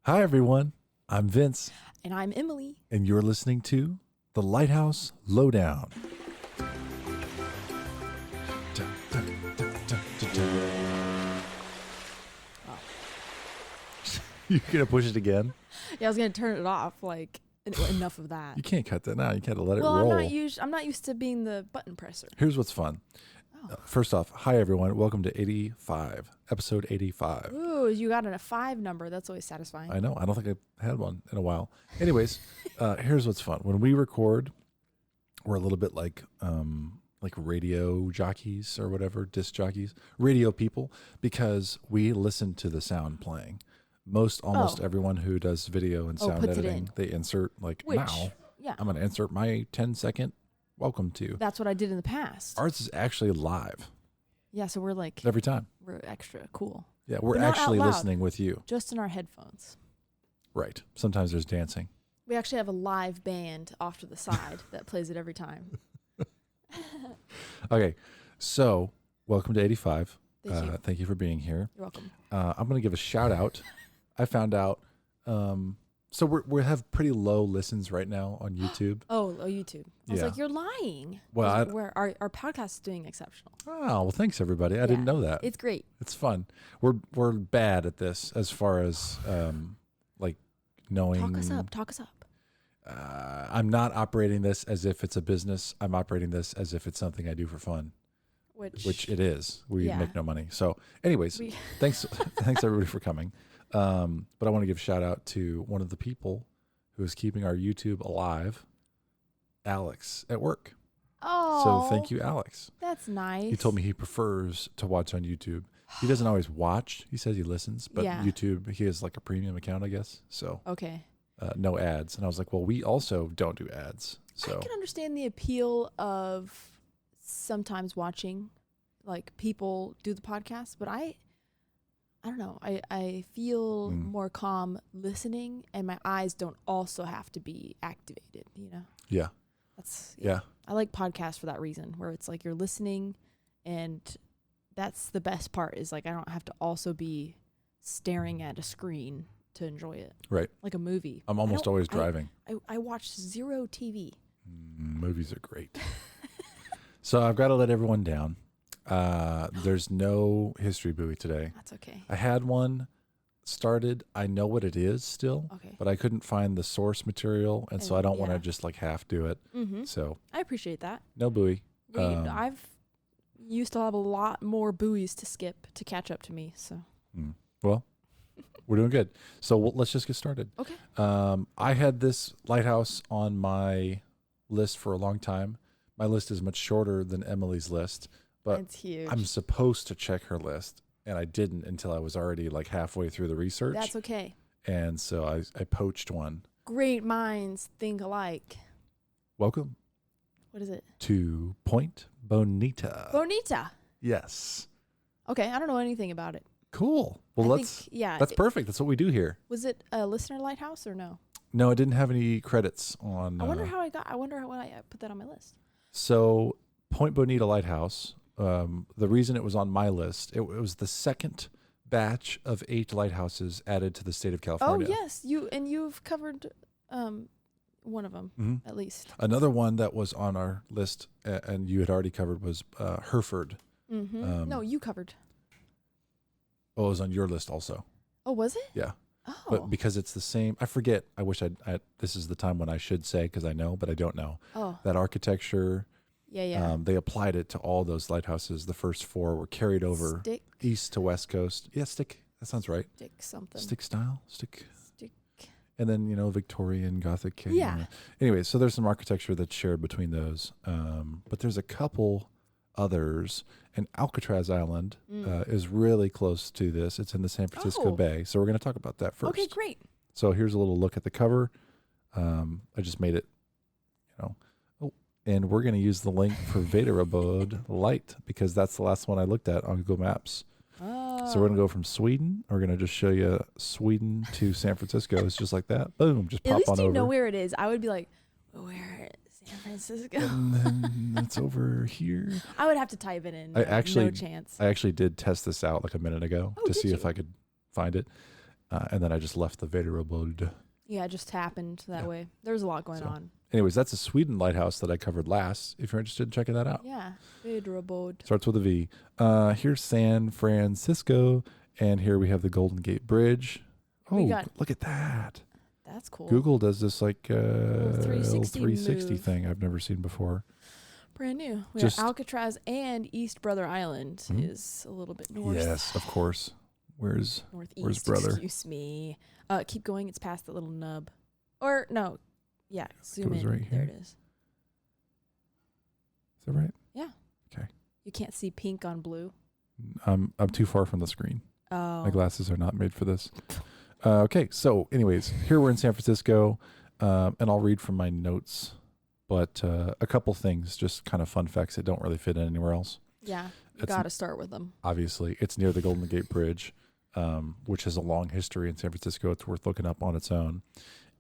Hi, everyone. I'm Vince, And I'm Emily. and you're listening to The Lighthouse Lowdown. Dun, dun, dun, dun, dun, dun. Oh. You're going to push it again? Yeah, I was gonna turn it off. Like enough of that. You can't cut that now. You got to let it Well, roll. I'm not used to being the button presser. Here's what's fun. Oh. First off, hi, everyone. Welcome to 85, episode 85. Ooh, you got a 5 number. That's always satisfying. I know. I don't think I've had one in a while. Anyways, here's what's fun. When we record, we're a little bit like radio jockeys or whatever, disc jockeys, radio people, because we listen to the sound playing. Almost everyone who does video and sound editing, they insert now. Yeah. I'm going to insert my 10-second welcome to. That's what I did in the past. Ours is actually live. Yeah, so we're like every time. We're extra cool. Yeah, we're actually listening with you. Just in our headphones. Right. Sometimes there's dancing. We actually have a live band off to the side that plays it every time. Okay, so welcome to 85. Thank you. Thank you for being here. You're welcome. I'm going to give a shout out. I found out. So we have pretty low listens right now on YouTube. Oh, YouTube. I was like, you're lying. Well, our podcast is doing exceptional. Oh, well, thanks everybody. I didn't know that. It's great. It's fun. We're bad at this as far as knowing. Talk us up. I'm not operating this as if it's a business. I'm operating this as if it's something I do for fun. Which it is. We make no money. So anyways, thanks everybody for coming. But I want to give a shout out to one of the people who is keeping our YouTube alive, Alex at work. Oh, so thank you, Alex. That's nice. He told me he prefers to watch on YouTube. He doesn't always watch. He says he listens, but YouTube, he has like a premium account, I guess. So okay, no ads. And I was like, well, we also don't do ads. So I can understand the appeal of sometimes watching like people do the podcast, but I don't know. I feel more calm listening, and my eyes don't also have to be activated, you know? Yeah. I like podcasts for that reason, where it's like you're listening, and that's the best part is like I don't have to also be staring at a screen to enjoy it. Right. Like a movie. I'm almost always driving. I watch zero TV. Movies are great. So I've got to let everyone down. There's no history buoy today. That's okay. I had one started. I know what it is still, but I couldn't find the source material, and so I don't want to just like half do it. Mm-hmm. So I appreciate that. No buoy. I've used to have a lot more buoys to skip to catch up to me. So well, we're doing good. So let's just get started. Okay. I had this lighthouse on my list for a long time. My list is much shorter than Emily's list. But it's huge. I'm supposed to check her list, and I didn't until I was already like halfway through the research. That's okay. And so I poached one. Great minds think alike. Welcome. What is it? To Point Bonita. Bonita. Yes. Okay, I don't know anything about it. Cool. Well, that's perfect. That's what we do here. Was it a listener lighthouse or no? No, it didn't have any credits on. I wonder how I put that on my list. So Point Bonita Lighthouse. The reason it was on my list, it was the second batch of 8 lighthouses added to the state of California. Oh yes, you've covered one of them at least. Another one that was on our list and you had already covered was Hereford. Mm-hmm. No, you covered. Oh, it was on your list also. Oh, was it? Yeah. Oh. But because it's the same, I forget. I wish this is the time when I should say, because I know, but I don't know. Oh. That architecture. Yeah. They applied it to all those lighthouses. The first 4 were carried over east to west coast. Yeah, stick. That sounds right. Stick something. Stick style. Stick. And then, Victorian, Gothic. Yeah. Anyway, so there's some architecture that's shared between those. But there's a couple others. And Alcatraz Island is really close to this. It's in the San Francisco Bay. So we're going to talk about that first. Okay, great. So here's a little look at the cover. I just made it, and we're going to use the link for Vader Abode Light because that's the last one I looked at on Google Maps. Oh. So we're going to go from Sweden. We're going to just show you Sweden to San Francisco. It's just like that. Boom. Just pop on over. At least you know where it is. I would be like, where is San Francisco? And then it's over here. I would have to type it in. No chance. I actually did test this out like a minute ago to see if I could find it. And then I just left the Vederobod. Yeah, it just happened that way. There's a lot going on. Anyways, that's a Sweden lighthouse that I covered last, if you're interested in checking that out. Yeah, Vederobod. Starts with a V. Here's San Francisco, and here we have the Golden Gate Bridge. Oh, look at that. That's cool. Google does this like 360 thing I've never seen before. Brand new. We have Alcatraz and East Brother Island is a little bit north. Yes, of course. Where's Brother? Excuse me. Keep going. It's past the little nub. Or no. Yeah. Zoom in. Right there it is. Is that right? Yeah. Okay. You can't see pink on blue. I'm too far from the screen. Oh. My glasses are not made for this. Okay. So anyways, here we're in San Francisco, and I'll read from my notes, but a couple things, just kind of fun facts that don't really fit in anywhere else. Yeah. You got to start with them. Obviously, it's near the Golden Gate Bridge, which has a long history in San Francisco. It's worth looking up on its own.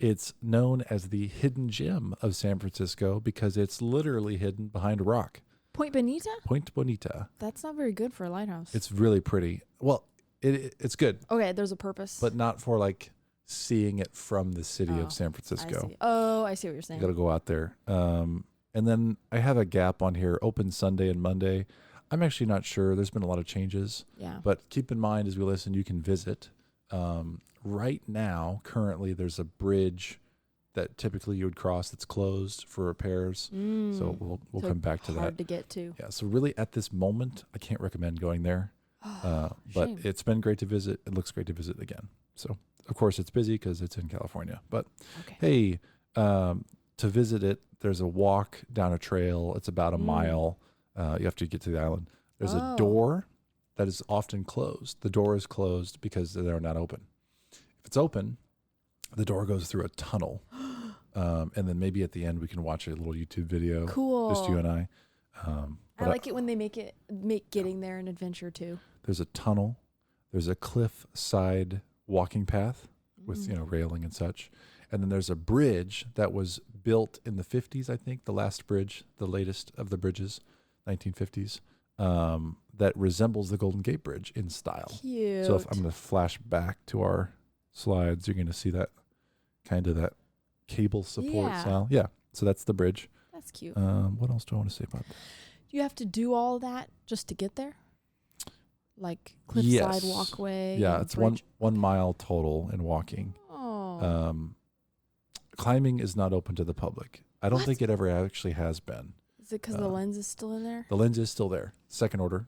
It's known as the hidden gem of San Francisco because it's literally hidden behind a rock. Point Bonita? Point Bonita. That's not very good for a lighthouse. It's really pretty. Well, it's good. Okay, there's a purpose. But not for like seeing it from the city of San Francisco. I see what you're saying. You got to go out there. And then I have a gap on here, open Sunday and Monday. I'm actually not sure. There's been a lot of changes. Yeah. But keep in mind as we listen, you can visit. Right now, currently, there's a bridge that typically you would cross that's closed for repairs. So we'll come back to that. Hard to get to. Yeah. So really, at this moment, I can't recommend going there. But it's been great to visit. It looks great to visit again. So of course it's busy because it's in California. But hey, to visit it, there's a walk down a trail. It's about a mile. You have to get to the island. There's a door that is often closed. The door is closed because they're not open. If it's open, the door goes through a tunnel. And then maybe at the end we can watch a little YouTube video. Cool. Just you and I. I like it when they make getting there an adventure too. There's a tunnel. There's a cliff side walking path with railing and such. And then there's a bridge that was built in the 50s, I think, the last bridge, the latest of the bridges, 1950s, that resembles the Golden Gate Bridge in style. Cute. So if I'm going to flash back to our slides, you're going to see that kind of that cable support style. Yeah. So that's the bridge. That's cute. What else do I want to say about that? Do you have to do all that just to get there? Like cliffside walkway? Yeah, it's 1 mile total in walking. Oh. Climbing is not open to the public. I don't think it ever actually has been. Is it because the lens is still in there? The lens is still there. Second order.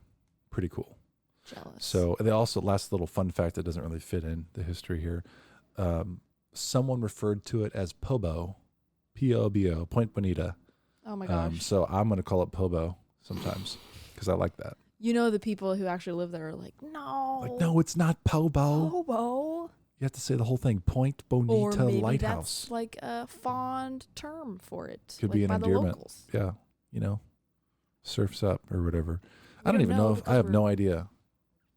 Pretty cool. Jealous. So they also, last little fun fact that doesn't really fit in the history here. Someone referred to it as Pobo, P-O-B-O, Point Bonita. Oh my gosh. So I'm going to call it Pobo sometimes because I like that. You know, the people who actually live there are like, no. Like, no, it's not Pobo. Pobo. You have to say the whole thing. Point Bonita or maybe Lighthouse. That's like a fond term for it. Could like be an by endearment. The locals. Yeah. Surfs up or whatever. I don't even know if I have no idea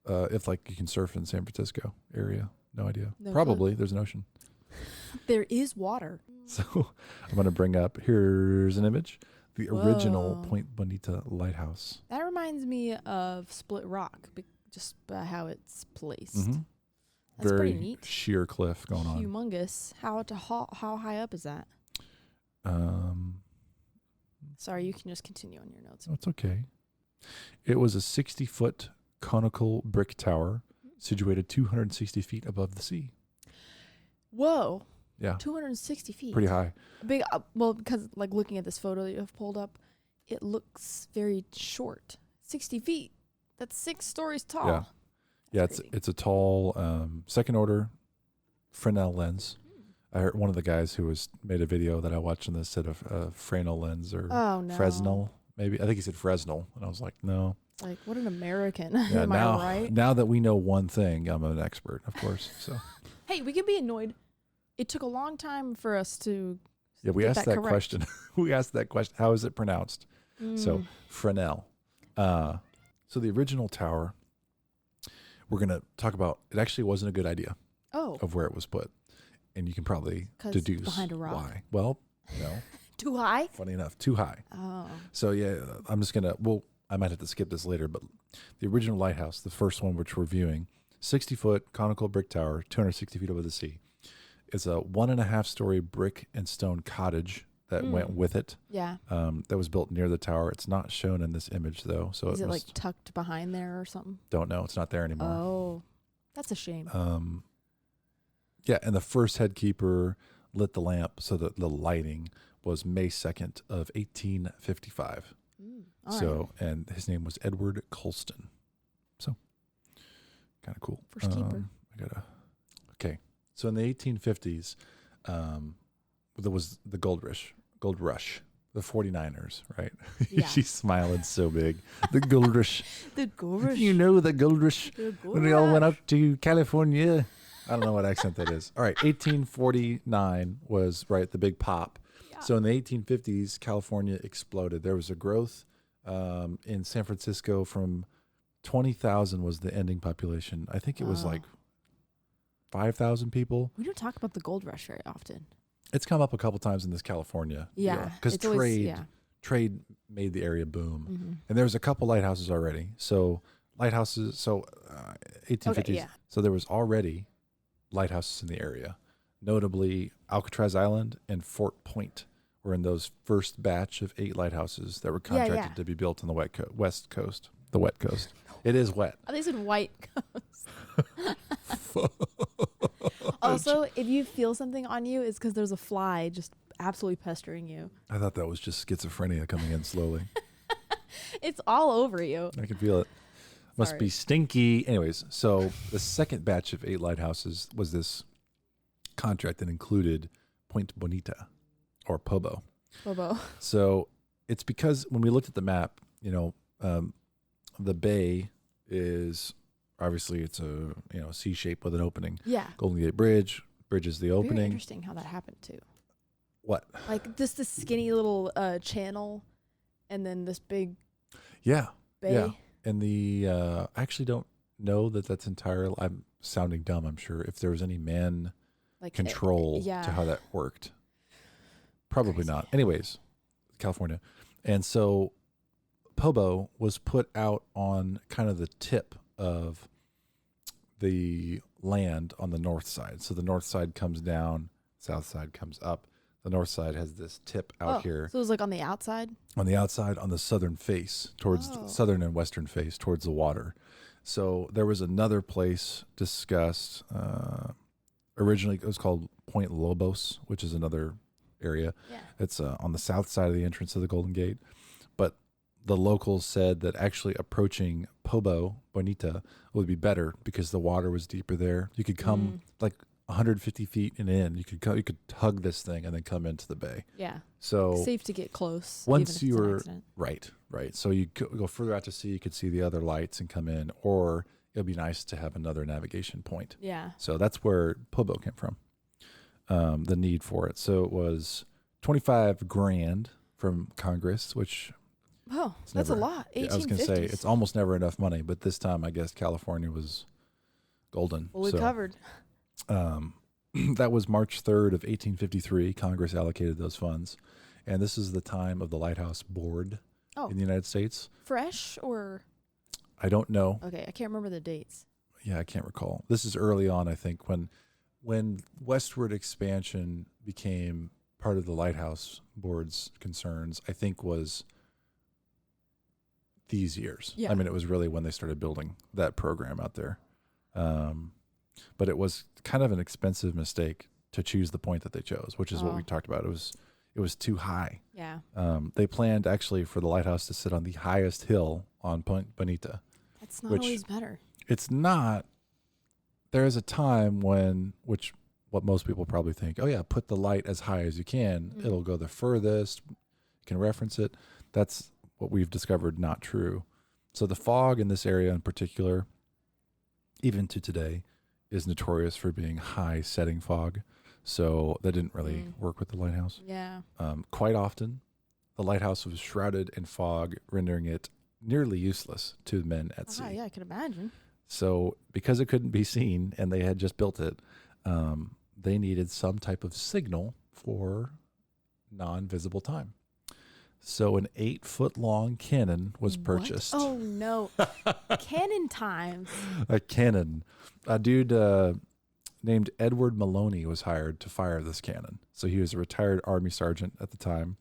if like you can surf in San Francisco area. No idea. No Probably. clue. There's an ocean. There is water. So I'm going to bring up, here's an image, the original Point Bonita Lighthouse. That reminds me of Split Rock, just by how it's placed. Mm-hmm. That's Very pretty neat. sheer cliff going on. Humongous. How high up is that? Sorry, you can just continue on your notes. It's okay. It was a 60-foot conical brick tower situated 260 feet above the sea. Whoa. Yeah. 260 feet. Pretty high. Big. Well, because like looking at this photo that you have pulled up, it looks very short. 60 feet. That's 6 stories tall. Yeah. Yeah, it's a tall second order Fresnel lens. I heard one of the guys who made a video that I watched on this said a Fresnel lens or Fresnel. Maybe I think he said Fresnel, and I was like, no. Like, what an American. Yeah, Am I right? Now that we know one thing, I'm an expert, of course. So. Hey, we can be annoyed. It took a long time for us to. Yeah, we asked that question. We asked that question. How is it pronounced? So Fresnel. So the original tower. We're going to talk about, it actually wasn't a good idea of where it was put. And you can probably deduce behind a rock. Why. Well, no. Too high? Funny enough, too high. Oh. So, yeah, I'm just going to, I might have to skip this later, but the original lighthouse, the first one which we're viewing, 60-foot conical brick tower, 260 feet over the sea. It's a 1.5-story brick and stone cottage that went with it. Yeah. That was built near the tower. It's not shown in this image, though. So is it like tucked behind there or something? Don't know. It's not there anymore. Oh, that's a shame. Yeah, and the first head keeper lit the lamp so that the lighting was May 2nd of 1855. So, right. And his name was Edward Colston. So, kind of cool. First keeper. Okay. So in the 1850s, there was the gold rush, the 49ers, right? Yeah. She's smiling so big. The gold rush. The gold rush. You know the gold rush when we all went up to California. I don't know what accent that is. All right, 1849 was, right, the big pop. Yeah. So in the 1850s, California exploded. There was a growth in San Francisco from 20,000 was the ending population. I think it was like 5,000 people. We don't talk about the gold rush very often. It's come up a couple times in this California. Yeah. Because trade made the area boom. Mm-hmm. And there was a couple lighthouses already. So lighthouses, 1850s. Okay, yeah. So there was already lighthouses in the area. Notably, Alcatraz Island and Fort Point were in those first batch of 8 lighthouses that were contracted to be built on the west coast. The wet coast. It is wet. Oh, they said white coast. Also, if you feel something on you, it's because there's a fly just absolutely pestering you. I thought that was just schizophrenia coming in slowly. It's all over you. I can feel it. Must be stinky. Anyways, so the second batch of 8 lighthouses was this contract that included Point Bonita or Pobo. So it's because when we looked at the map, the bay is obviously it's a C shape with an opening. Yeah. Golden Gate Bridge is the opening. Very interesting how that happened too. What? Like this skinny little channel, and then this big. Yeah. Bay. Yeah. And I actually don't know that that's entirely. I'm sounding dumb. I'm sure if there was any man control to how that worked. Probably Crazy. Not. Anyways, California, and so Pobo was put out on kind of the tip of the land on the north side. So the north side comes down, south side comes up. The north side has this tip out here. So it was like on the outside? On the outside, on the southern face, towards southern and western face, towards the water. So there was another place discussed. Originally, it was called Point Lobos, which is another area. Yeah. It's on the south side of the entrance of the Golden Gate. But the locals said that actually approaching Pobo Bonita would be better because the water was deeper there. You could come like 150 feet and in. You could hug this thing and then come into the bay. Yeah. So safe to get close. Once you were right. So you go further out to sea. You could see the other lights and come in, or it'd be nice to have another navigation point. Yeah. So that's where Pobo came from. The need for it. So it was $25,000 from Congress, which. Oh, that's a lot. 1850s. I was going to say it's almost never enough money, but this time I guess California was golden. Fully covered. That was March 3rd of 1853. Congress allocated those funds, and this is the time of the Lighthouse Board in the United States. Fresh or? I don't know. Okay, I can't remember the dates. Yeah, I can't recall. This is early on, I think, when westward expansion became part of the Lighthouse Board's concerns. I think was these years. Yeah. I mean, it was really when they started building that program out there. But it was kind of an expensive mistake to choose the point that they chose, which is what we talked about. It was too high. Yeah. They planned actually for the lighthouse to sit on the highest hill on Point Bonita. That's not always better. It's not. There is a time what most people probably think, put the light as high as you can. Mm-hmm. It'll go the furthest. You can reference it. That's what we've discovered not true. So the fog in this area in particular, even to today, is notorious for being high setting fog. So that didn't really work with the lighthouse. Yeah. Quite often, the lighthouse was shrouded in fog, rendering it nearly useless to men at sea. Yeah, I can imagine. So because it couldn't be seen and they had just built it, they needed some type of signal for non-visible time. So an 8-foot-long cannon was purchased. What? Oh, no. Cannon times. A cannon. A dude named Edward Maloney was hired to fire this cannon. So he was a retired Army sergeant at the time.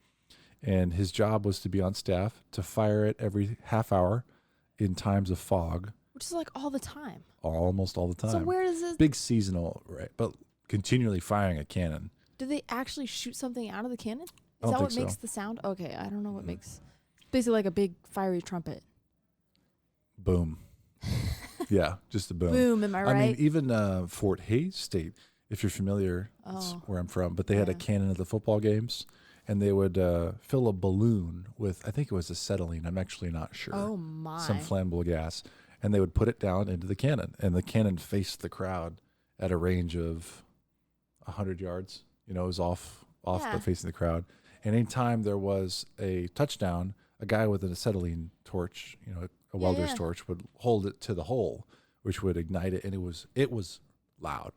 And his job was to be on staff to fire it every half hour in times of fog. Which is like all the time. Almost all the time. So where does this... Big seasonal, right? But continually firing a cannon. Do they actually shoot something out of the cannon? Is that what makes the sound? Okay, I don't know what makes... Basically like a big fiery trumpet. Boom. Yeah, just a boom. Boom, am I right? I mean, even Fort Hays State, if you're familiar, that's where I'm from, but they had a cannon at the football games, and they would fill a balloon with, I think it was acetylene, I'm actually not sure. Oh, my. Some flammable gas, and they would put it down into the cannon, and the cannon faced the crowd at a range of 100 yards. You know, it was off but facing the crowd. And anytime there was a touchdown, a guy with an acetylene torch, you know, a welder's torch, would hold it to the hole, which would ignite it, and it was loud.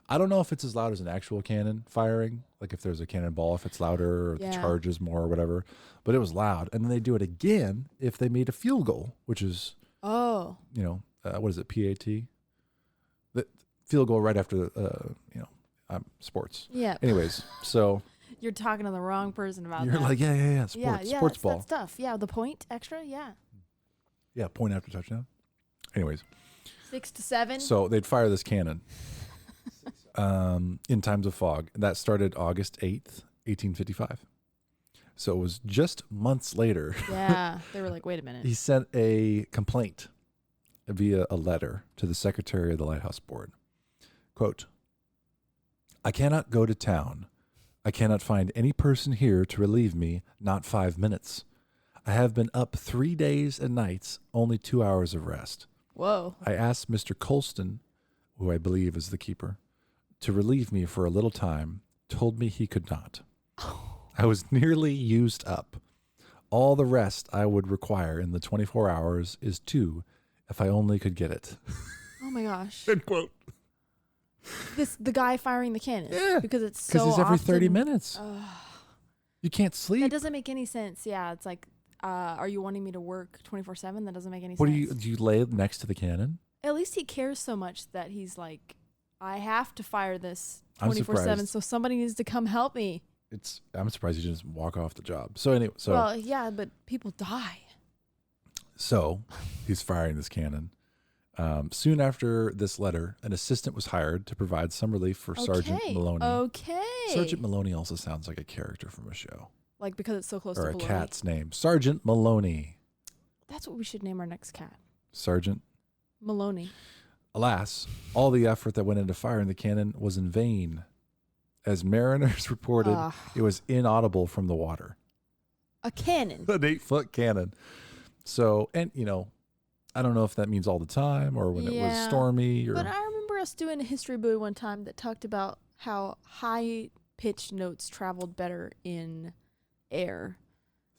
I don't know if it's as loud as an actual cannon firing, like if there's a cannonball, if it's louder or if it charges more or whatever, but it was loud. And then they do it again if they made a field goal, which is, you know, what is it, PAT? The field goal right after, you know, sports. Yeah. Anyways, so... You're talking to the wrong person about that. You're like, yeah, sports ball. That stuff. Yeah, the point extra, yeah. Yeah, point after touchdown. Anyways. 6 to 7. So they'd fire this cannon in times of fog. That started August 8th, 1855. So it was just months later. Yeah, they were like, wait a minute. He sent a complaint via a letter to the secretary of the Lighthouse Board. Quote, I cannot go to town. I cannot find any person here to relieve me, not 5 minutes. I have been up 3 days and nights, only 2 hours of rest. Whoa. I asked Mr. Colston, who I believe is the keeper, to relieve me for a little time, told me he could not. I was nearly used up. All the rest I would require in the 24 hours is 2, if I only could get it. Oh my gosh. End quote. The guy firing the cannon. Yeah. Because it's so Because it's every often, 30 minutes. You can't sleep. That doesn't make any sense. Yeah, it's like, are you wanting me to work 24/7? That doesn't make any sense. What do you lay next to the cannon? At least he cares so much that he's like, I have to fire this 24/7, so somebody needs to come help me. I'm surprised he didn't walk off the job. So anyway, well, yeah, but people die. So he's firing this cannon. Soon after this letter, an assistant was hired to provide some relief for Sergeant Maloney. Okay. Sergeant Maloney also sounds like a character from a show. Like because it's so close to Or a Maloney. cat's name. Sergeant Maloney. That's what we should name our next cat. Sergeant Maloney. Alas, all the effort that went into firing the cannon was in vain. As mariners reported, it was inaudible from the water. A cannon. An 8-foot cannon. So, and you know, I don't know if that means all the time or when it was stormy. But I remember us doing a history buoy one time that talked about how high-pitched notes traveled better in air.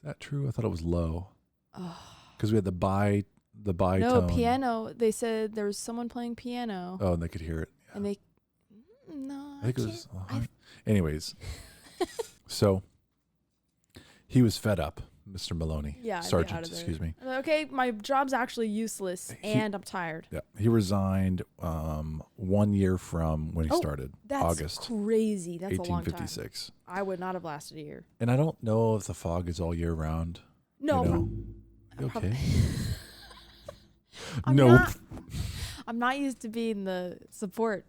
Is that true? I thought it was low. Because we had the bi tone. No, piano. They said there was someone playing piano. Oh, and they could hear it. Yeah. And they... No, I think it was... Anyways. So, he was fed up. Mr. Maloney. Yeah. Sergeant, excuse me. Okay, my job's actually useless and I'm tired. Yeah. He resigned 1 year from when he started. That's August. Crazy. That's 1856. A long time. I would not have lasted a year. And I don't know if the fog is all year round. No. You know? Okay. Nope. I'm not used to being the support.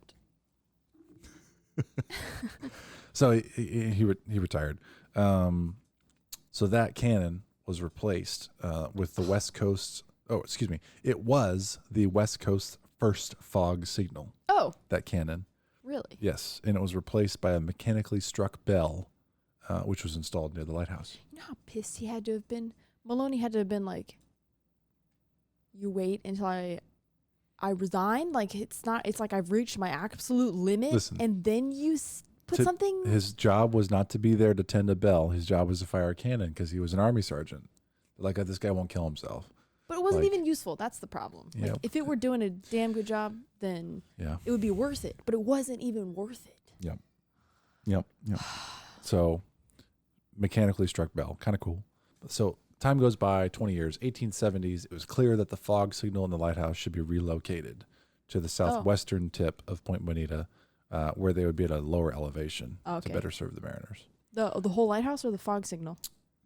So he retired. So that cannon was replaced with the West Coast. Oh, excuse me. It was the West Coast first fog signal. Oh. That cannon. Really? Yes. And it was replaced by a mechanically struck bell, which was installed near the lighthouse. You know how pissed he had to have been? Maloney had to have been like, you wait until I resign? Like, it's like I've reached my absolute limit. Listen, and then you... Put something. His job was not to be there to tend a bell. His job was to fire a cannon because he was an Army sergeant. Like, this guy won't kill himself. But it wasn't even useful. That's the problem. Yeah. Like, if it were doing a damn good job, then it would be worth it. But it wasn't even worth it. Yep. So, mechanically struck bell. Kind of cool. So time goes by, 20 years, 1870s. It was clear that the fog signal in the lighthouse should be relocated to the southwestern tip of Point Bonita, where they would be at a lower elevation to better serve the mariners. The whole lighthouse or the fog signal?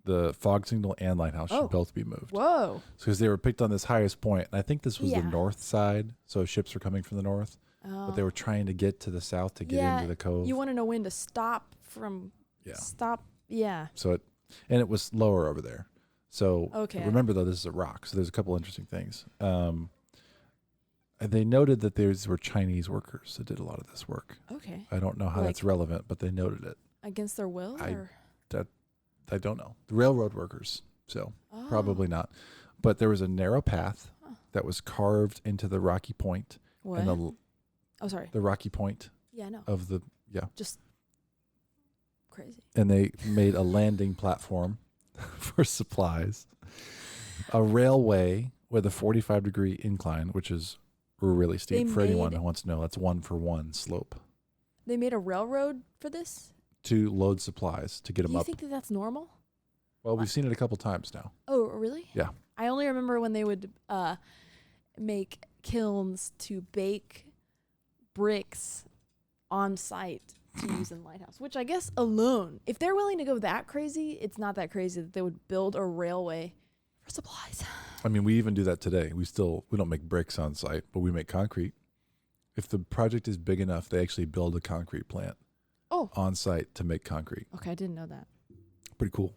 The fog signal and lighthouse should both be moved. Whoa. Because they were picked on this highest point, and I think this was the north side, so ships were coming from the north. But they were trying to get to the south to get into the cove. You want to know when to stop from... So it was lower over there. So remember, though, this is a rock, so there's a couple interesting things. They noted that these were Chinese workers that did a lot of this work. Okay. I don't know how that's relevant, but they noted it. Against their will? I don't know. The railroad workers, so probably not. But there was a narrow path that was carved into the rocky point. What? And the rocky point. Yeah, I know. Of the, Just crazy. And they made a landing platform for supplies. A railway with a 45-degree incline, which is really steep. For anyone who wants to know, that's 1-for-1 slope. They made a railroad for this? To load supplies, to get them up. Do you think that's normal? Well, we've seen it a couple times now. Oh, really? Yeah. I only remember when they would make kilns to bake bricks on site to use in Lighthouse, which I guess alone, if they're willing to go that crazy, it's not that crazy that they would build a railway for supplies. I mean, we even do that today. We don't make bricks on site, but we make concrete. If the project is big enough, they actually build a concrete plant on site to make concrete. Okay, I didn't know that. Pretty cool.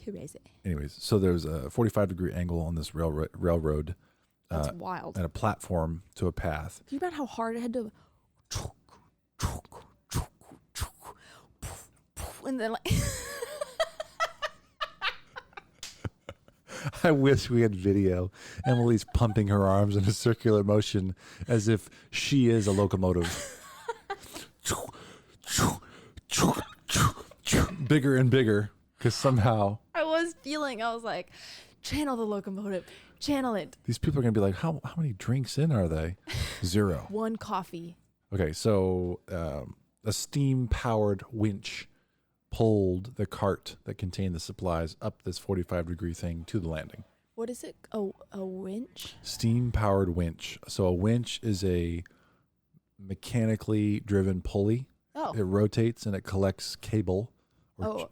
Crazy. Anyways, so there's a 45-degree angle on this railroad. That's wild. And a platform to a path. Think about how hard it had to... And then like... I wish we had video. Emily's pumping her arms in a circular motion as if she is a locomotive. Bigger and bigger, because somehow... I was like, channel the locomotive. Channel it. These people are going to be like, how many drinks in are they? 0. 1 coffee. Okay, so a steam-powered winch pulled the cart that contained the supplies up this 45-degree thing to the landing. What is it? A winch? Steam-powered winch. So a winch is a mechanically driven pulley. Oh. It rotates and it collects cable. I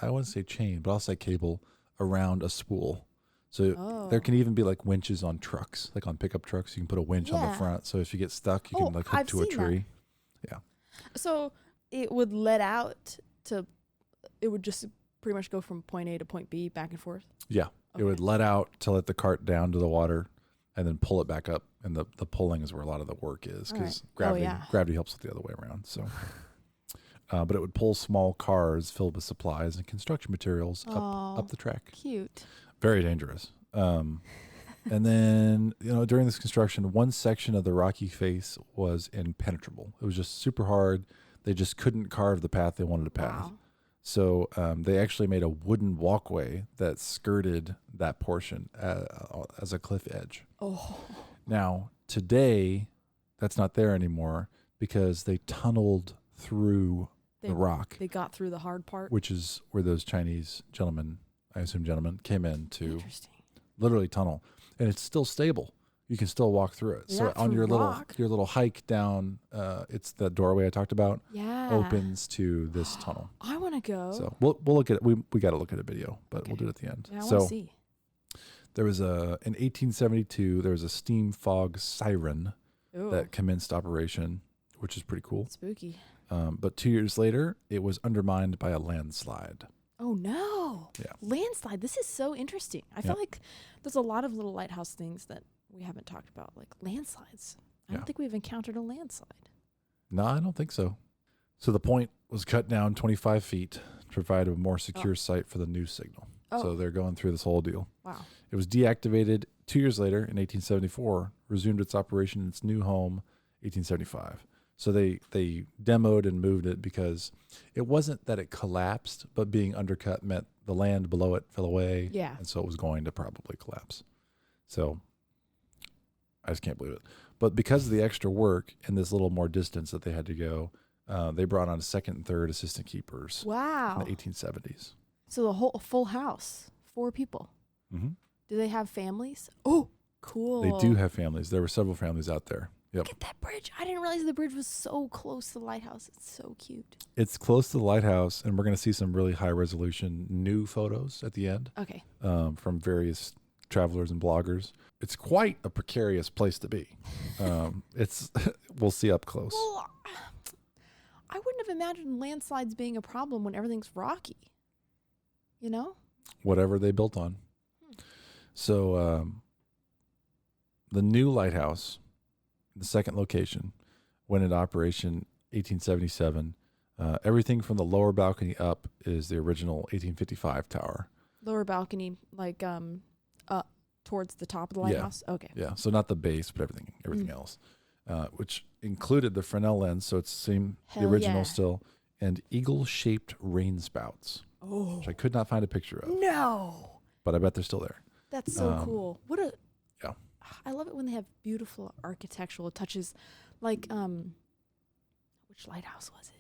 wouldn't say chain, but I'll say cable around a spool. So there can even be like winches on trucks, like on pickup trucks. You can put a winch on the front. So if you get stuck, you can like hook to a tree. That. Yeah. So it would let out it would just pretty much go from point A to point B back and forth? Yeah. Okay. It would let out to let the cart down to the water and then pull it back up. And the pulling is where a lot of the work is because gravity helps with the other way around. So, but it would pull small cars filled with supplies and construction materials up the track. Cute. Very dangerous. And then, during this construction, one section of the rocky face was impenetrable. It was just super hard. They just couldn't carve the path they wanted to path. Wow. So they actually made a wooden walkway that skirted that portion as a cliff edge. Oh. Now, today, that's not there anymore because they tunneled through the rock. They got through the hard part. Which is where those Chinese gentlemen, I assume came in to literally tunnel. And it's still stable. You can still walk through it. So on your little hike down, it's the doorway I talked about. Yeah. Opens to this tunnel. I want to go. So we'll look at it. We got to look at a video, but we'll do it at the end. Yeah, I want to see. There was in 1872, there was a steam fog siren that commenced operation, which is pretty cool. Spooky. But 2 years later, it was undermined by a landslide. Oh, no. Yeah. Landslide. This is so interesting. I feel like there's a lot of little lighthouse things that we haven't talked about, like landslides. I don't think we've encountered a landslide. No, I don't think so. So the point was cut down 25 feet to provide a more secure site for the new signal. Oh. So they're going through this whole deal. Wow. It was deactivated 2 years later in 1874, resumed its operation in its new home, 1875. So they demoed and moved it because it wasn't that it collapsed, but being undercut meant the land below it fell away. Yeah. And so it was going to probably collapse. So I just can't believe it. But because of the extra work and this little more distance that they had to go, they brought on a second and third assistant keepers. Wow. In the 1870s. So the whole full house, 4 people. Mm-hmm. Do they have families? Oh, cool. They do have families. There were several families out there. Yep. Look at that bridge. I didn't realize the bridge was so close to the lighthouse. It's so cute. It's close to the lighthouse, and we're going to see some really high resolution new photos at the end. Okay. From various travelers and bloggers. It's quite a precarious place to be. We'll see up close. Well, I wouldn't have imagined landslides being a problem when everything's rocky. You know? Whatever they built on. So the new lighthouse, the second location, went into operation 1877. Everything from the lower balcony up is the original 1855 tower. Lower balcony, like up towards the top of the lighthouse? Yeah. Okay. Yeah, so not the base, but everything else, which included the Fresnel lens, so it's the original still, and eagle-shaped rain spouts, which I could not find a picture of. No! But I bet they're still there. That's so cool. Yeah. I love it when they have beautiful architectural touches, like which lighthouse was it?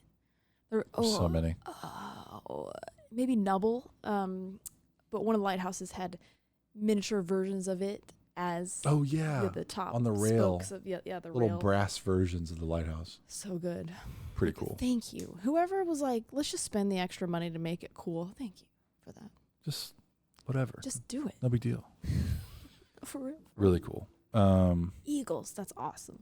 There's so many. Maybe Nubble, but one of the lighthouses had miniature versions of it as the top on the rail. Spokes of, the little rail. brass versions of the lighthouse. So good. Pretty cool. Thank you. Whoever was like, let's just spend the extra money to make it cool. Thank you for that. Just whatever. Just do it. No big deal. For real. Really cool. Eagles. That's awesome.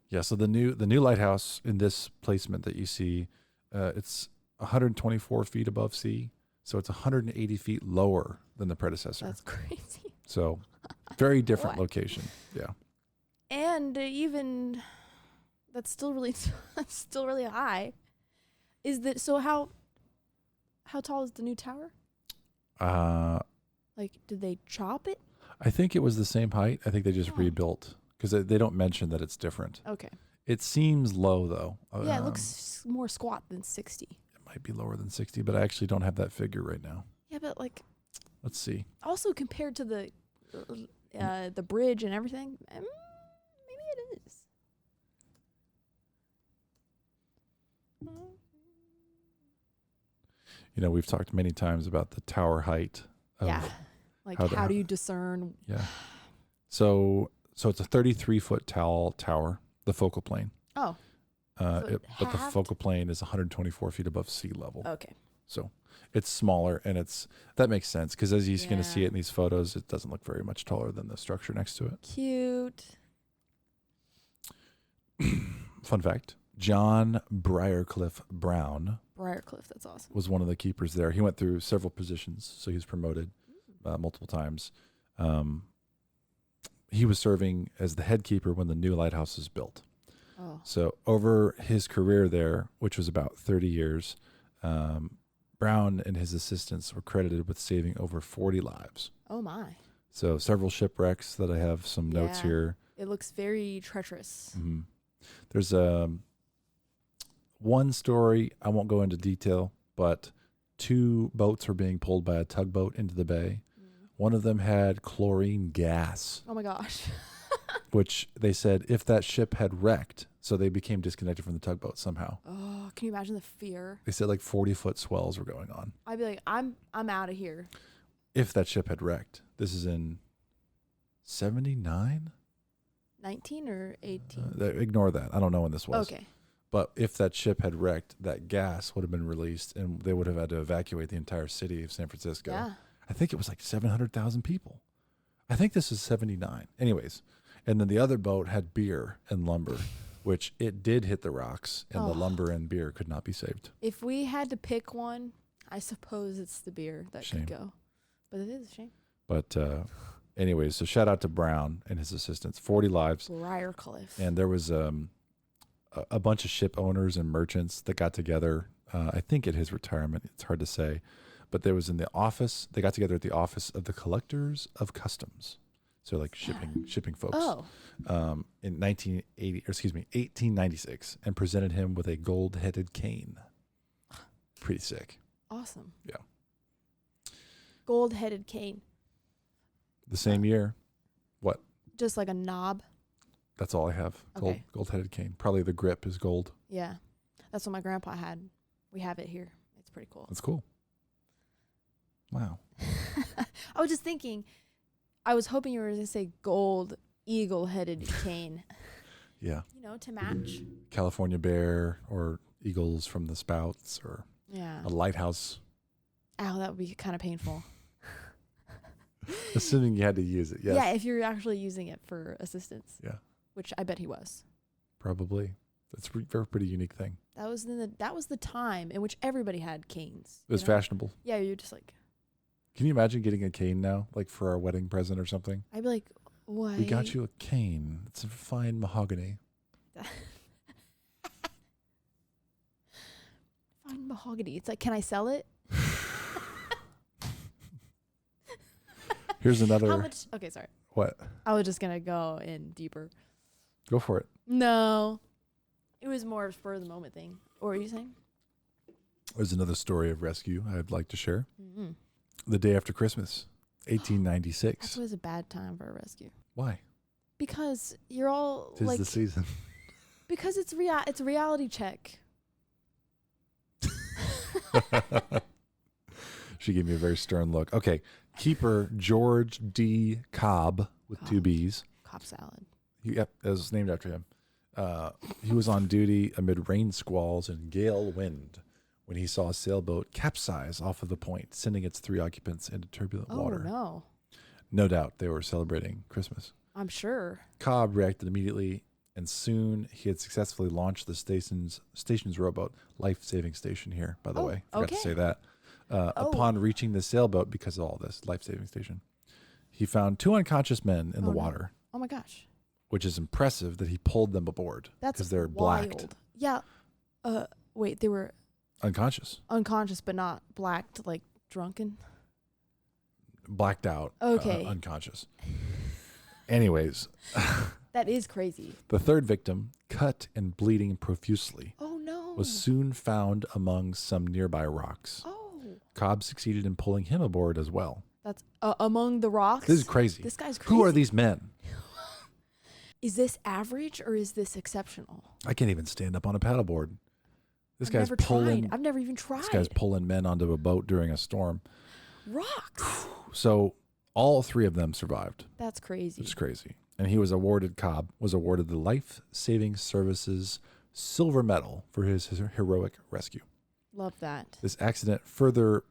Yeah. So the new lighthouse in this placement that you see, it's 124 feet above sea. So it's 180 feet lower than the predecessor. That's crazy. So very different location. Yeah. And even that's still really high. Is that so? How tall is the new tower? Like, did they chop it? I think it was the same height. I think they just rebuilt because they don't mention that it's different. Okay. It seems low though. Yeah, it looks more squat than 60. It might be lower than 60, but I actually don't have that figure right now. Yeah, but like, let's see. Also compared to the bridge and everything, maybe it is. You know, we've talked many times about the tower height. Like how do you discern? Yeah. So it's a 33-foot tall tower, the focal plane. Oh. But the focal plane is 124 feet above sea level. Okay. So it's smaller, and that makes sense because as you're going to see it in these photos, it doesn't look very much taller than the structure next to it. Cute. Fun fact, John Briarcliff Brown. Briarcliff, that's awesome. Was one of the keepers there. He went through several positions, so he was promoted multiple times. He was serving as the head keeper when the new lighthouse was built. Oh. So over his career there, which was about 30 years, Brown and his assistants were credited with saving over 40 lives. Oh, my. So several shipwrecks that I have some notes here. It looks very treacherous. Mm-hmm. There's one story, I won't go into detail, but 2 boats were being pulled by a tugboat into the bay. One of them had chlorine gas. Oh, my gosh. Which they said if that ship had wrecked, so they became disconnected from the tugboat somehow. Oh, can you imagine the fear? They said like 40-foot swells were going on. I'd be like, I'm out of here. If that ship had wrecked. This is in 79? 19 or 18? Ignore that. I don't know when this was. Okay. But if that ship had wrecked, that gas would have been released, and they would have had to evacuate the entire city of San Francisco. Yeah. I think it was like 700,000 people. I think this is 79. Anyways. And then the other boat had beer and lumber, which it did hit the rocks, and the lumber and beer could not be saved. If we had to pick one, I suppose it's the beer that could go. But it is a shame. But anyways, so shout out to Brown and his assistants. 40 lives. Briarcliff. And there was a bunch of ship owners and merchants that got together, I think at his retirement. It's hard to say. But there was in the office, they got together at the office of the Collectors of Customs. So like shipping folks. Oh. In 1896, and presented him with a gold-headed cane. Pretty sick. Awesome. Yeah. Gold-headed cane. The same year. What? Just like a knob. That's all I have. Okay. Gold-headed cane. Probably the grip is gold. Yeah. That's what my grandpa had. We have it here. It's pretty cool. That's cool. Wow. I was just thinking, I was hoping you were going to say gold eagle-headed cane. Yeah. You know, to match. California bear or eagles from the spouts or a lighthouse. Ow, that would be kind of painful. Assuming you had to use it, yes. Yeah, if you're actually using it for assistance. Yeah. Which I bet he was. Probably. That's a pretty unique thing. That was the time in which everybody had canes. It was fashionable. Yeah, you're just like. Can you imagine getting a cane now, like for our wedding present or something? I'd be like, what? We got you a cane. It's a fine mahogany. Fine mahogany. It's like, can I sell it? Here's another. How much? Okay, sorry. What? I was just going to go in deeper. Go for it. No. It was more of a spur of the moment thing. What were you saying? There's another story of rescue I'd like to share. Mm-hmm. The day after Christmas, 1896. That was a bad time for a rescue. Why? Because you're all 'Tis the season. Because it's a reality check. She gave me a very stern look. Okay. Keeper George D. Cobb with 2 B's. Cobb salad. Yep, it was named after him. He was on duty amid rain squalls and gale wind when he saw a sailboat capsize off of the point, sending its 3 occupants into turbulent water. Oh, no. No doubt they were celebrating Christmas. I'm sure. Cobb reacted immediately, and soon he had successfully launched the station's rowboat, life-saving station here, by the way. Forgot to say that. Upon reaching the sailboat, because of all this, life-saving station, he found 2 unconscious men in the water. Oh, my gosh. Which is impressive that he pulled them aboard. That's because they're blacked. Yeah. Wait, they were unconscious, but not blacked, like drunken. Blacked out. Okay. Unconscious. Anyways. That is crazy. The 3rd victim, cut and bleeding profusely. Oh no. Was soon found among some nearby rocks. Oh. Cobb succeeded in pulling him aboard as well. That's among the rocks. This is crazy. This guy's crazy. Who are these men? Is this average or is this exceptional? I can't even stand up on a paddleboard. This guy's pulling. I've never even tried. This guy's pulling men onto a boat during a storm. Rocks. So all 3 of them survived. That's crazy. It's crazy. And Cobb was awarded the Life Saving Services Silver Medal for his heroic rescue. Love that. This accident further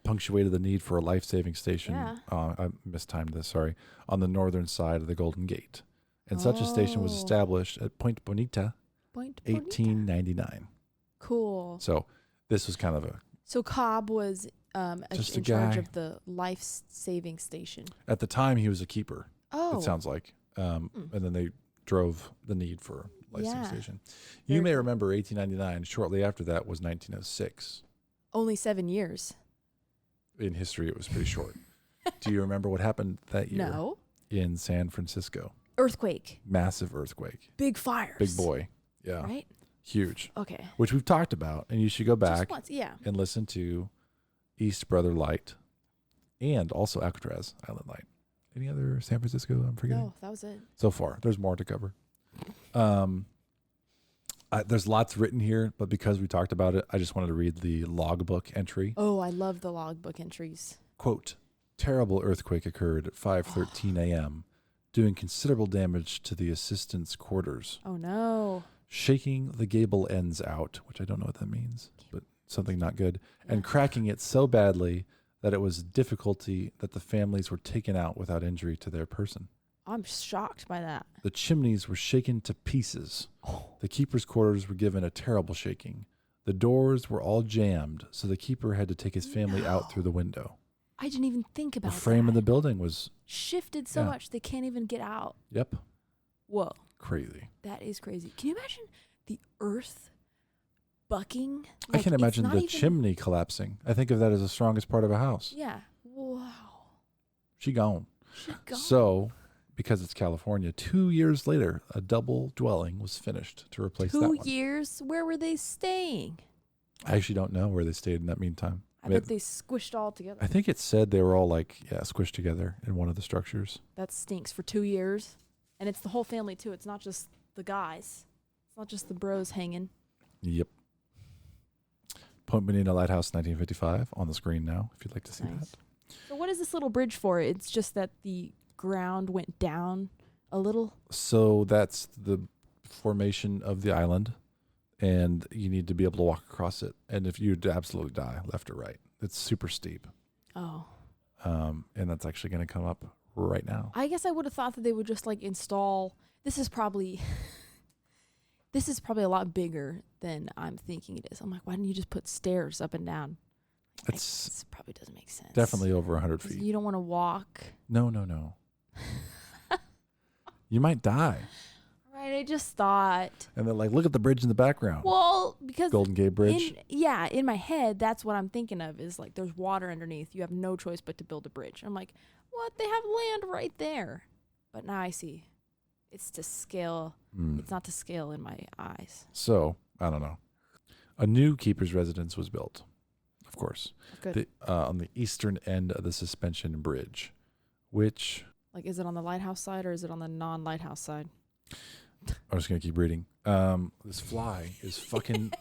punctuated the need for a life-saving station. Yeah. I mistimed this, sorry. On the northern side of the Golden Gate. And such a station was established at Point Bonita, 1899. Cool. So this was kind of a... So Cobb was in charge of the life-saving station. At the time, he was a keeper. Oh. It sounds like. And then they drove the need for a life-saving station. You may remember 1899. Shortly after that was 1906. Only 7 years. In history, it was pretty short. Do you remember what happened that year? No. In San Francisco? Earthquake. Massive earthquake. Big fires. Big boy. Yeah. Right? Huge. Okay. Which we've talked about, and you should go back and listen to East Brother Light and also Alcatraz Island Light. Any other San Francisco I'm forgetting? No, that was it. So far. There's more to cover. There's lots written here, but because we talked about it, I just wanted to read the logbook entry. Oh, I love the logbook entries. Quote, terrible earthquake occurred at 5:13 a.m., doing considerable damage to the assistants' quarters. Oh, no. Shaking the gable ends out, which I don't know what that means, but something not good, and cracking it so badly that it was difficulty that the families were taken out without injury to their person. I'm shocked by that. The chimneys were shaken to pieces. Oh. The keeper's quarters were given a terrible shaking. The doors were all jammed, so the keeper had to take his family out through the window. I didn't even think about that. The frame of the building was shifted so much they can't even get out. Yep. Whoa. Crazy. That is crazy. Can you imagine the earth bucking? I can't imagine the chimney collapsing. I think of that as the strongest part of a house. Yeah. Wow. She gone. So, because it's California, 2 years later, a double dwelling was finished to replace that one. 2 years? Where were they staying? I actually don't know where they stayed in that meantime. I bet they squished all together. I think it said they were all squished together in one of the structures. That stinks for 2 years. And it's the whole family, too. It's not just the guys. It's not just the bros hanging. Yep. Point Bonita Lighthouse, 1955, on the screen now, if you'd like to see that. So what is this little bridge for? It's just that the ground went down a little? So that's the formation of the island, and you need to be able to walk across it. And if you'd absolutely die, left or right, it's super steep. Oh. And that's actually going to come up right now. I guess I would have thought that they would just like install. This is probably a lot bigger than I'm thinking it is. I'm like, why didn't you just put stairs up and down? This probably doesn't make sense. Definitely over 100 feet. You don't want to walk. No. You might die. Right, I just thought. And then, like, look at the bridge in the background. Well, because Golden Gate Bridge. In my head, that's what I'm thinking of is like there's water underneath. You have no choice but to build a bridge. I'm like, what? They have land right there. But now I see. It's to scale. It's not to scale in my eyes. So, I don't know. A new keeper's residence was built, of course, on the eastern end of the suspension bridge, which... Like, is it on the lighthouse side or is it on the non-lighthouse side? I'm just going to keep reading. This fly is fucking...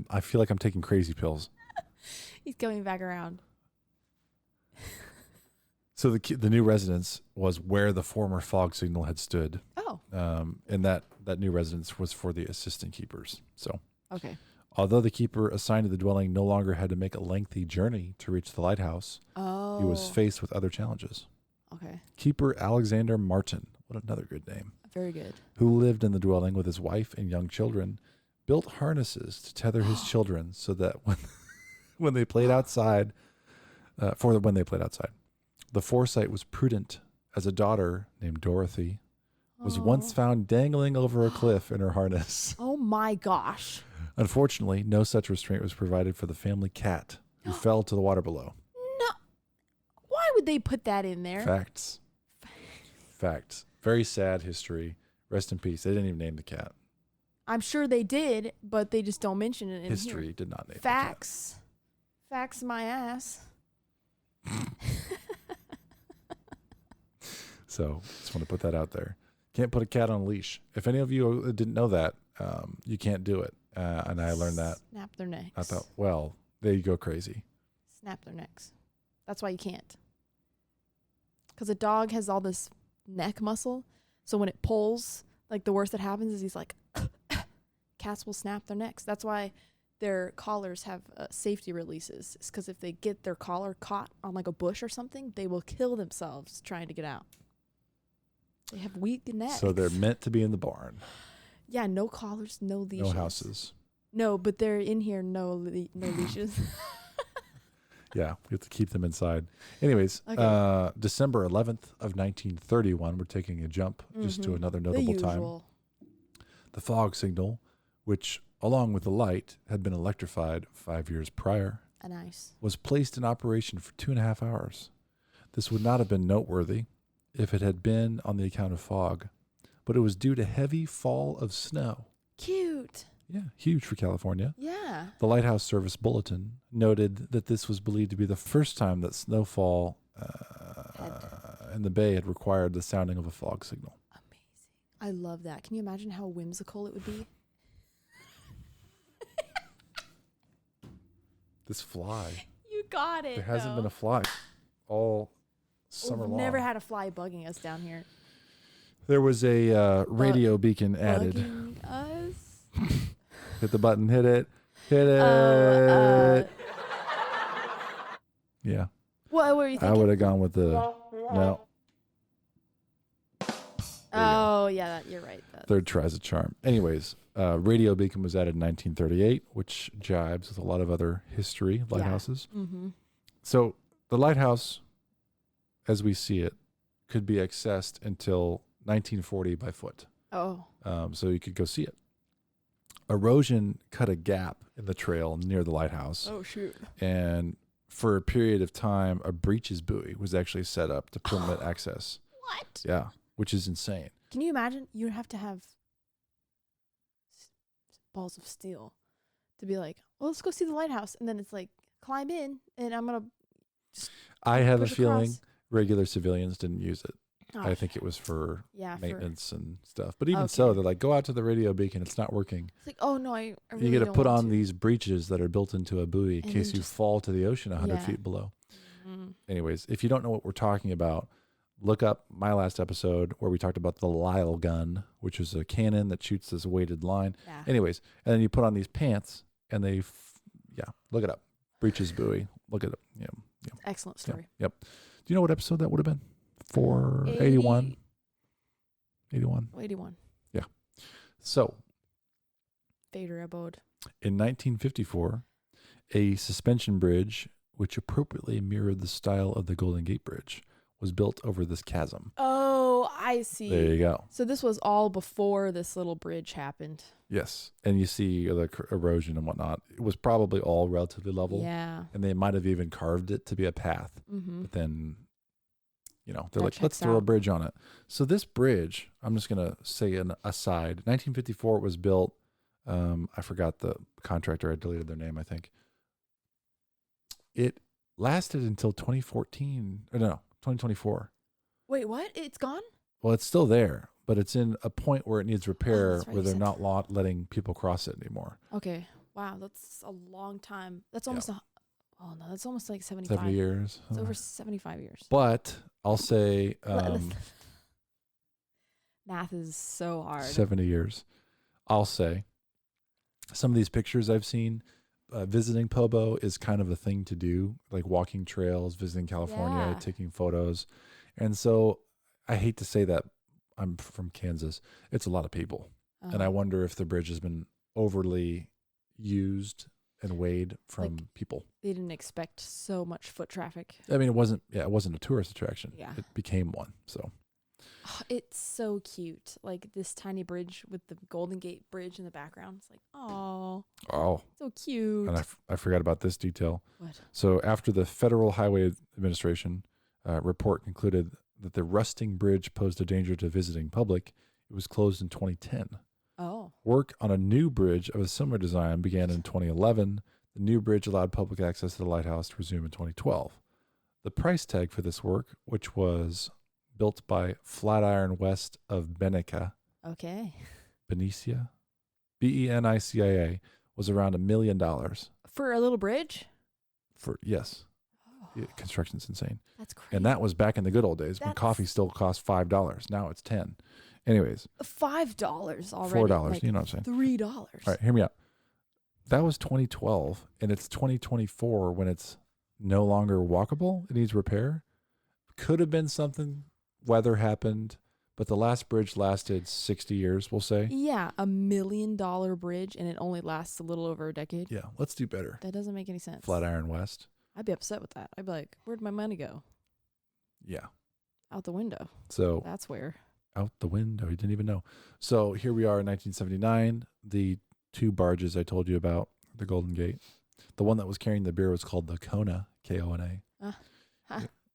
I feel like I'm taking crazy pills. He's coming back around. So the new residence was where the former fog signal had stood. Oh. And that new residence was for the assistant keepers. So, okay. Although the keeper assigned to the dwelling no longer had to make a lengthy journey to reach the lighthouse, he was faced with other challenges. Okay. Keeper Alexander Martin, what another good name. Very good. Who lived in the dwelling with his wife and young children, built harnesses to tether his children so that when they played outside, the foresight was prudent, as a daughter named Dorothy was once found dangling over a cliff in her harness. Oh my gosh. Unfortunately, no such restraint was provided for the family cat, who fell to the water below. No. Why would they put that in there? Facts. Very sad history. Rest in peace. They didn't even name the cat. I'm sure they did, but they just don't mention it in History here. did not name Facts. Facts my ass. So, just want to put that out there. Can't put a cat on a leash. If any of you didn't know that, you can't do it. And I learned that. Snap their necks. I thought, well, there you go crazy. Snap their necks. That's why you can't. Because a dog has all this neck muscle. So when it pulls, like the worst that happens is he's like, cats will snap their necks. That's why their collars have safety releases. It's because if they get their collar caught on like a bush or something, they will kill themselves trying to get out. They have weak necks. So they're meant to be in the barn. Yeah, no collars, no leashes. No houses. No, but they're in here, no leashes. Yeah, we have to keep them inside. Anyways, okay. December 11th of 1931, we're taking a jump just to another notable time. The fog signal, which, along with the light, had been electrified 5 years prior, was placed in operation for 2.5 hours. This would not have been noteworthy if it had been on the account of fog, but it was due to heavy fall of snow. Cute. Yeah, huge for California. Yeah. The Lighthouse Service Bulletin noted that this was believed to be the first time that snowfall in the bay had required the sounding of a fog signal. Amazing. I love that. Can you imagine how whimsical it would be? This fly. You got it. There hasn't been a fly all summer long. We've never had a fly bugging us down here. There was a radio beacon added. Bugging us? Hit the button. Hit it. Hit it. Yeah. What were you thinking? I would have gone with the no. Oh, yeah, you're right. Third tries a charm. Anyways, radio beacon was added in 1938, which jibes with a lot of other history, lighthouses. Yeah. Mm-hmm. So the lighthouse, as we see it, could be accessed until 1940 by foot. Oh. So you could go see it. Erosion cut a gap in the trail near the lighthouse. Oh, shoot. And for a period of time, a breeches buoy was actually set up to permit access. What? Yeah, which is insane. Can you imagine? You have to have balls of steel to be like, well, let's go see the lighthouse. And then it's like, climb in, and I'm going to I have a feeling regular civilians didn't use it. I think it was for maintenance and stuff. But even so, they're like, go out to the radio beacon. It's not working. It's like, oh, no, I really you got to put on these breeches that are built into a buoy in case you fall to the ocean 100 feet below. Mm-hmm. Anyways, if you don't know what we're talking about, look up my last episode where we talked about the Lyle gun, which is a cannon that shoots this weighted line. Yeah. Anyways, and then you put on these pants and they, look it up. Breeches buoy. Look it up. Yeah. Excellent story. Yep. Do you know what episode that would have been? 481. 81. 81. Yeah. So. Vader abode. In 1954, a suspension bridge, which appropriately mirrored the style of the Golden Gate Bridge, was built over this chasm. Oh, I see. There you go. So this was all before this little bridge happened. Yes. And you see the erosion and whatnot. It was probably all relatively level. Yeah. And they might have even carved it to be a path. Mm-hmm. But then, they're that like, let's throw a bridge on it. So this bridge, I'm just going to say an aside. 1954 it was built. I forgot the contractor. I deleted their name, I think. It lasted until 2014. Or no, 2024. Wait, what? It's gone? Well, it's still there, but it's in a point where it needs repair where they're not letting people cross it anymore. Okay. Wow, that's a long time. That's almost that's almost like 75. 70 years. It's over 75 years. But I'll say math is so hard. 70 years. I'll say some of these pictures I've seen, visiting Pobo is kind of a thing to do, like walking trails, visiting California, taking photos. And so I hate to say that I'm from Kansas. It's a lot of people. And I wonder if the bridge has been overly used and weighed from people. They didn't expect so much foot traffic. I mean, it wasn't a tourist attraction. Yeah. It became one. So it's so cute. Like this tiny bridge with the Golden Gate Bridge in the background. It's like, oh, so cute. And I forgot about this detail. What? So after the Federal Highway Administration report concluded that the rusting bridge posed a danger to visiting public, it was closed in 2010. Oh. Work on a new bridge of a similar design began in 2011. The new bridge allowed public access to the lighthouse to resume in 2012. The price tag for this work, which was built by Flatiron West of Benica. Okay. Benicia? Benica, was around $1 million. For a little bridge? Yes. Oh. Construction's insane. That's crazy. And that was back in the good old days when coffee still cost $5. Now it's $10. Anyways. $5 already. $4, like you know what I'm $3. saying? All right, hear me out. That was 2012, and it's 2024 when it's no longer walkable. It needs repair. Could have been something. Weather happened, but the last bridge lasted 60 years, we'll say. Yeah, $1 million bridge, and it only lasts a little over a decade. Yeah, let's do better. That doesn't make any sense. Flatiron West. I'd be upset with that. I'd be like, where'd my money go? Yeah. Out the window. So that's where. Out the window. You didn't even know. So here we are in 1979. The two barges I told you about, the Golden Gate. The one that was carrying the beer was called the Kona, Kona.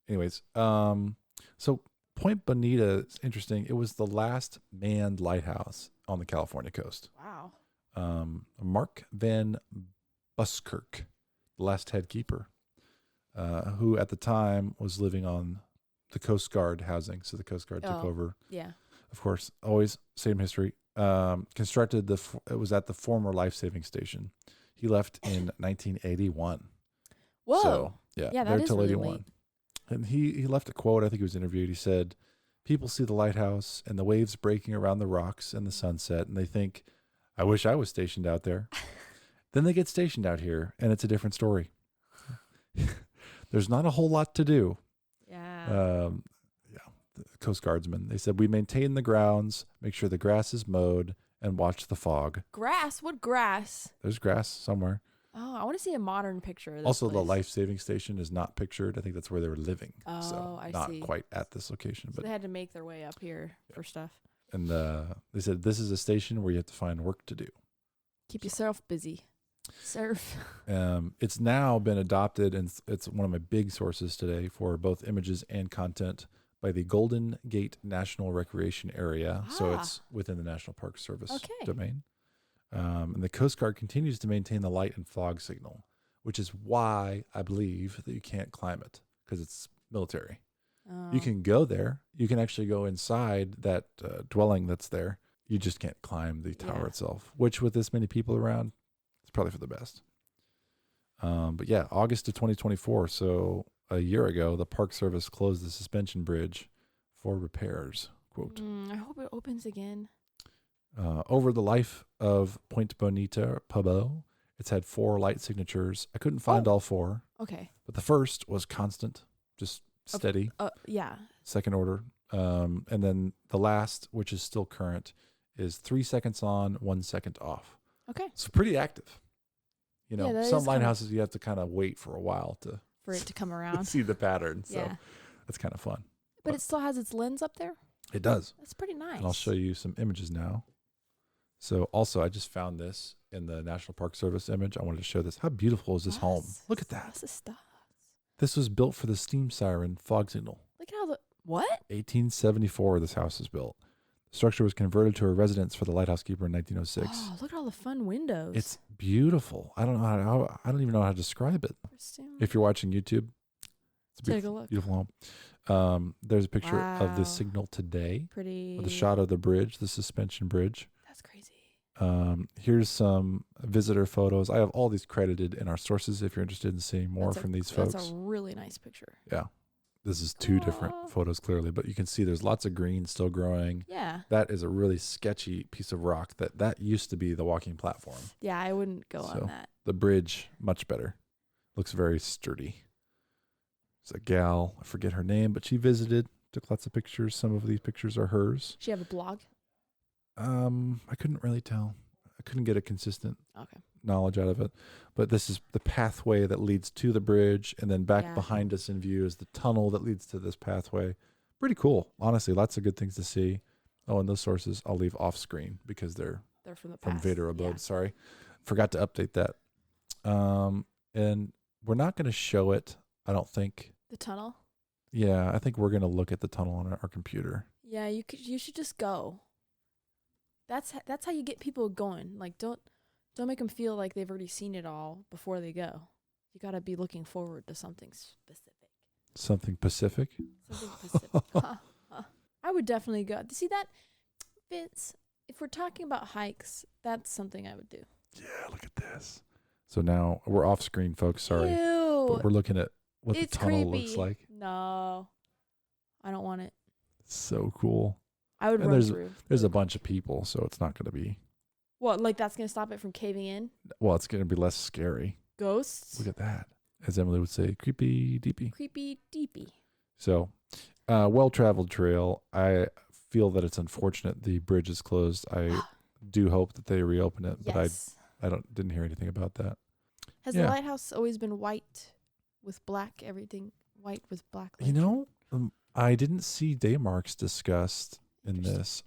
Anyways, so Point Bonita is interesting. It was the last manned lighthouse on the California coast. Wow. Mark Van Buskirk, the last head keeper, who at the time was living on the Coast Guard housing. So the Coast Guard took over. Yeah. Of course, always same history. Constructed it was at the former life-saving station. He left in 1981. Whoa. So, yeah, that is really 81. Late. And he left a quote. I think he was interviewed. He said, "People see the lighthouse and the waves breaking around the rocks and the sunset, and they think, I wish I was stationed out there." Then they get stationed out here, and it's a different story. There's not a whole lot to do. Yeah. The Coast Guardsmen, they said, "We maintain the grounds, make sure the grass is mowed, and watch the fog." Grass? What grass? There's grass somewhere. Oh, I want to see a modern picture of this Also, place. the life-saving station is not pictured. I think that's where they were living. Oh, so I not see. quite at this location. So but they had to make their way up here for stuff. And they said, this is a station where you have to find work to do. Keep yourself busy. Surf. It's now been adopted, and it's one of my big sources today for both images and content by the Golden Gate National Recreation Area. So it's within the National Park Service domain. And the Coast Guard continues to maintain the light and fog signal, which is why I believe that you can't climb it, because it's military. You can go there. You can actually go inside that dwelling that's there. You just can't climb the tower itself, which with this many people around, it's probably for the best. But yeah, August of 2024. So a year ago, the Park Service closed the suspension bridge for repairs. Quote. I hope it opens again. Over the life of Point Bonita Pabo, it's had 4 light signatures. I couldn't find all 4. Okay. But the first was constant, just steady. Yeah. Second order. And then the last, which is still current, is 3 seconds on, 1 second off. Okay. So pretty active. You know, some lighthouses you have to kind of wait for a while for it to come around. See the pattern. So that's kind of fun. But it still has its lens up there? It does. That's pretty nice. And I'll show you some images now. So also, I just found this in the National Park Service image. I wanted to show this. How beautiful is this home? Look at that. This stuff. This was built for the steam siren fog signal. Look at how what? 1874, this house was built. The structure was converted to a residence for the lighthouse keeper in 1906. Oh, look at all the fun windows. It's beautiful. I don't even know how to describe it. If you're watching YouTube, it's a beautiful home. There's a picture of the signal today. Pretty. With a shot of the bridge, the suspension bridge. That's crazy. Here's some visitor photos. I have all these credited in our sources if you're interested in seeing more from these folks. That's a really nice picture. Yeah. This is 2 different photos clearly, but you can see there's lots of green still growing. Yeah. That is a really sketchy piece of rock that used to be the walking platform. Yeah, I wouldn't go on that. The bridge, much better. Looks very sturdy. There's a gal, I forget her name, but she visited, took lots of pictures. Some of these pictures are hers. She have a blog? I couldn't really tell. I couldn't get a consistent knowledge out of it. But this is the pathway that leads to the bridge, and then back behind us in view is the tunnel that leads to this pathway. Pretty cool. Honestly, lots of good things to see. Oh, and those sources I'll leave off screen because they're from Vader Abode. Sorry. Forgot to update that. And we're not going to show it, I don't think. The tunnel? Yeah, I think we're going to look at the tunnel on our computer. Yeah, you should just go. That's how you get people going. Like, don't make them feel like they've already seen it all before they go. You got to be looking forward to something specific. Something Pacific? Something Pacific. I would definitely go. See that, Vince? If we're talking about hikes, that's something I would do. Yeah, look at this. So now we're off screen, folks. Sorry. Ew. But we're looking at what the tunnel looks like. No, I don't want it. It's so cool. I would run through. There's a bunch of people, so it's not going to be. What, like that's going to stop it from caving in? Well, it's going to be less scary. Ghosts? Look at that. As Emily would say, creepy deepy. Creepy deepy. So, well-traveled trail. I feel that it's unfortunate the bridge is closed. I do hope that they reopen it, but I didn't hear anything about that. Has the lighthouse always been white with black, everything white with black? You know, I didn't see day marks discussed in this.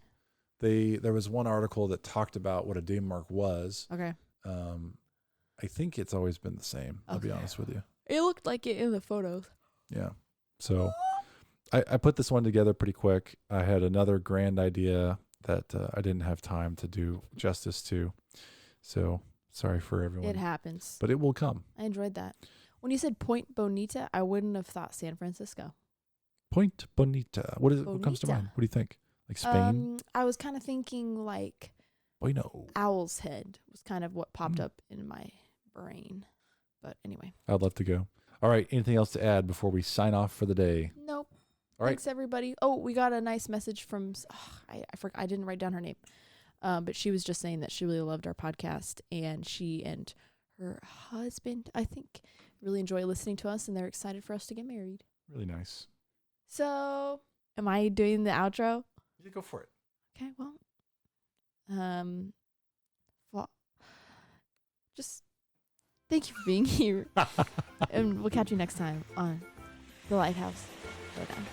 There was one article that talked about what a day mark was. Okay. I think it's always been the same. I'll be honest with you. It looked like it in the photos. Yeah. So I put this one together pretty quick. I had another grand idea that I didn't have time to do justice to. So sorry for everyone. It happens. But it will come. I enjoyed that. When you said Point Bonita, I wouldn't have thought San Francisco. Point Bonita. What comes to mind? What do you think? Like Spain? I was kind of thinking like Bueno. Owl's Head was kind of what popped up in my brain. But anyway. I'd love to go. All right. Anything else to add before we sign off for the day? Nope. All right. Thanks, everybody. Oh, we got a nice message from, I forgot, I didn't write down her name. But she was just saying that she really loved our podcast, and she and her husband, I think, really enjoy listening to us, and they're excited for us to get married. Really nice. So, am I doing the outro? You go for it. Okay, well, just thank you for being here, and we'll catch you next time on The Lighthouse Showdown.